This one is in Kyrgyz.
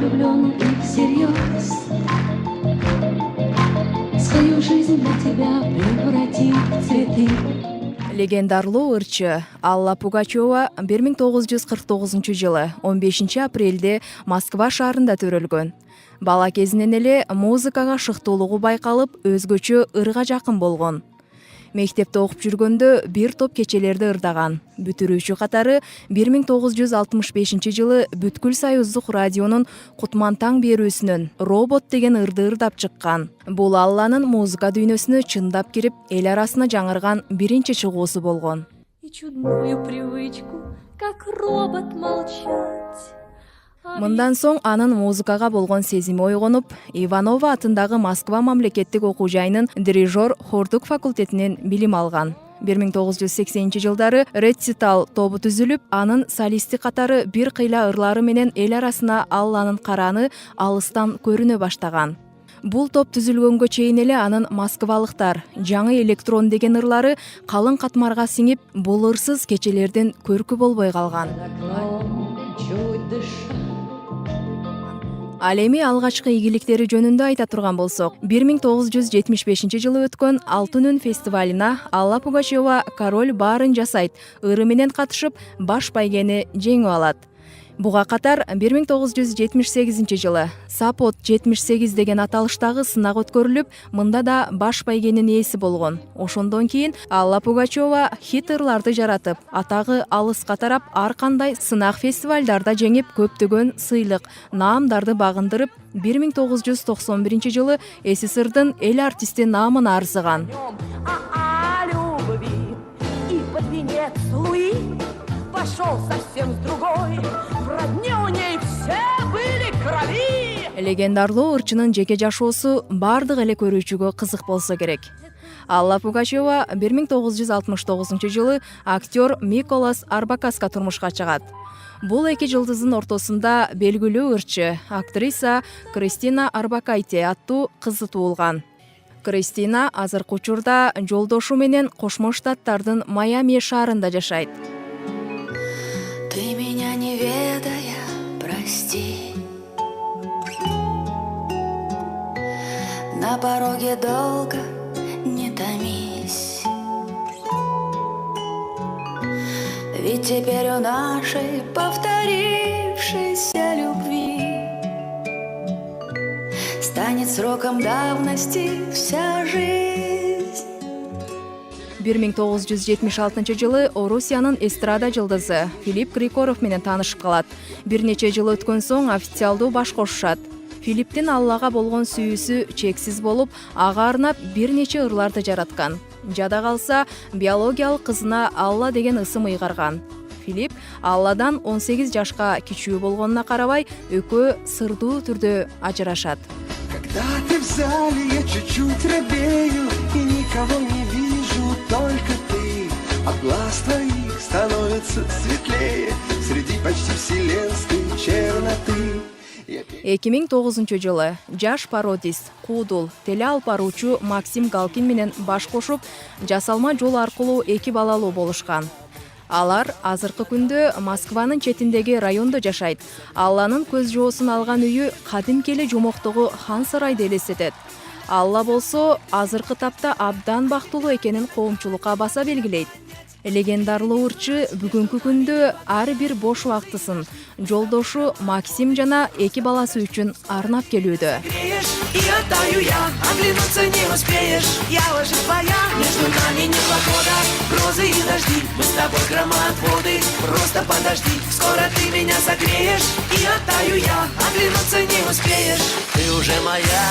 влюблен и всерьез свою жизнь для тебя превратить в цветы. Легендарлуу ырчы Алла Пугачева 1949-жылы 15 апрелде Москва шаарында төрөлгөн. Бала кезинен эле музыкага шыктуулугу байкалып, өзгөчө ырга жакын болгон. Мектепте окуп жүргөндө бир топ кечелерди ырдаган. Бүтүрүүчү катары 1965-жылы Бүткүл Союздук радионун Кутман таң берүүсүнөн Робот деген ырды ырдап чыккан. Бул Алланын музыка дүйнөсүнө чындап кирип, эл арасына жаңырган биринчи чыгуусу болгон. И чудную привычку, как робот молчать. Мындан соң анын музыкага болгон сезими ойгонуп, Иванова атындагы Москва мамлекеттик окуу жайынын дирижер хордук факультетинен билим алган. 1980-жылдары Рецитал тобу түзүлүп, анын солисти катары бир кыйла ырлары менен эл арасына Алланын караны алыстан көрүнө баштаган. Бул топ түзүлгөнгө чейин эле анын москвалыктар жаңы электрон деген ырлары калың катмарга сиңип, бул ырсыз кечелерден көркү болбой калган. Ал эми алгачкы ийгиликтери жөнүндө айта турган болсок, 1975-жылы өткөн Алтын үн фестивалына Алла Пугачева Король баарын жасайт ыры менен катышып, баш байгени жеңип алат. Буга катар 1978-жылы Сапот 78 деген аталыштагы сынак өткөрүлүп, мында да баш байгенин ээси болгон. Ошондон кийин Алла Пугачева хит ырларды жаратып, атагы алыска тарап, ар кандай сынак фестивалдарда жеңип, көптөгөн сыйлык, наамдарды багындырып, 1991-жылы СССРдын эл артисти наамына арзыган. Пошел совсем с другой, в родне у ней все были крови. Легендарлуу ырчынын жеке жашоосу бардык эле көрүүчүгө кызык болсо керек. Алла Пугачева 1969-жылы актер Миколас Арбакаска турмушка чыгат. Бул эки жылдыздын ортосунда белгилүү ырчы, актриса Кристина Арбакайте аттуу кызы туулган. Кристина азыркы учурда жолдошу менен Кошмо Штаттардын Майами шаарында жашайт. Ты меня не ведая, прости. На пороге долго не томись. Ведь теперь у нашей повторившейся любви станет сроком давности вся жизнь. 1976-жылы Орусиянын эстрада жылдызы Филипп Киркоров менен таанышып калат. Бир нече жыл өткөн соң официалдуу баш кошушат. Филипптин Аллага болгон сүйүүсү чексиз болуп, ага арнап бир нече ырларды жараткан. Жада калса, биологиялык кызына Алла деген ысым ыйгарган. Филипп Алладан 18 жашка кичүү болгонуна карабай, экөө сырдуу түрдө ажырашат. Когда ты в зале, я чуть-чуть робею и никого не вижу, только ты. От глаз твоих становится светлее среди почти вселенской черноты. 2009-жылы жаш пародист, куудул, теле алып баруучу Максим Галкин менен баш кошуп, жасалма жол аркылуу эки балалуу болушкан. Алар азыркы күндө Москванын четиндеги райондо жашайт. Алланын көз жоосун алган үйү кадимки эле жомоктогу хан сарайды элестетет. Алла болсо азыркы тапта абдан бактылуу экенин коомчулукка баса белгилейт. Легендарлуу ырчы бүгүнкү күндө ар бир бош убактысын жолдошу Максим жана эки баласы үчүн арнап келүүдө. И оттаю я, оглянуться не успеешь. Я уже твоя, между нами нет похода. Грозы и дожди, мы с тобой громоотводы. Просто подожди, скоро ты меня согреешь. И оттаю я, оглянуться не успеешь. Ты уже моя.